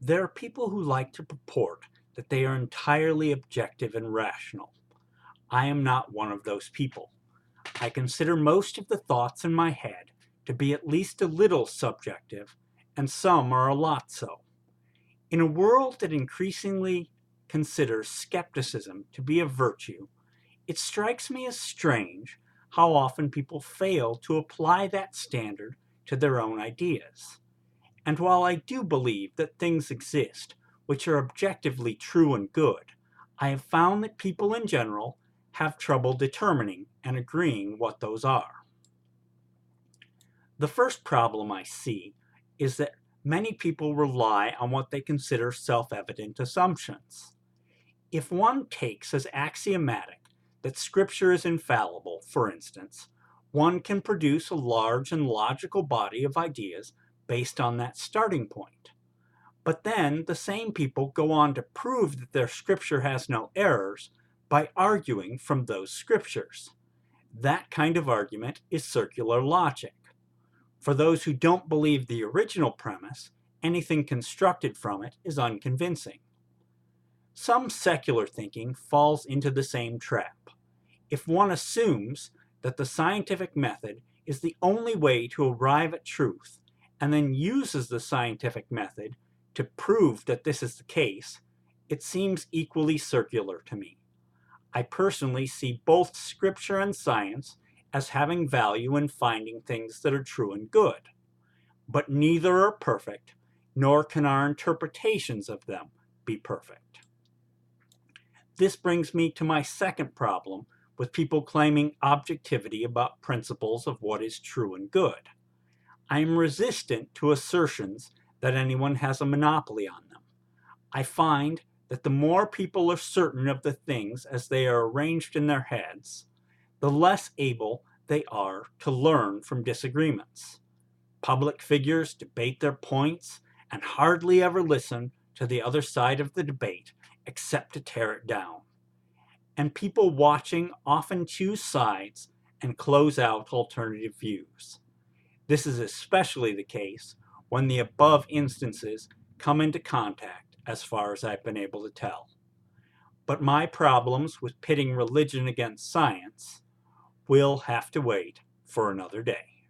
There are people who like to purport that they are entirely objective and rational. I am not one of those people. I consider most of the thoughts in my head to be at least a little subjective, and some are a lot so. In a world that increasingly considers skepticism to be a virtue, it strikes me as strange how often people fail to apply that standard to their own ideas. And while I do believe that things exist which are objectively true and good, I have found that people in general have trouble determining and agreeing what those are. The first problem I see is that many people rely on what they consider self-evident assumptions. If one takes as axiomatic that Scripture is infallible, for instance, one can produce a large and logical body of ideas based on that starting point. But then the same people go on to prove that their Scripture has no errors by arguing from those Scriptures. That kind of argument is circular logic. For those who don't believe the original premise, anything constructed from it is unconvincing. Some secular thinking falls into the same trap. If one assumes that the scientific method is the only way to arrive at truth, and then uses the scientific method to prove that this is the case, it seems equally circular to me. I personally see both Scripture and science as having value in finding things that are true and good. But neither are perfect, nor can our interpretations of them be perfect. This brings me to my second problem with people claiming objectivity about principles of what is true and good. I am resistant to assertions that anyone has a monopoly on them. I find that the more people are certain of the things as they are arranged in their heads, the less able they are to learn from disagreements. Public figures debate their points and hardly ever listen to the other side of the debate except to tear it down. And people watching often choose sides and close out alternative views. This is especially the case when the above instances come into contact, as far as I've been able to tell. But my problems with pitting religion against science will have to wait for another day.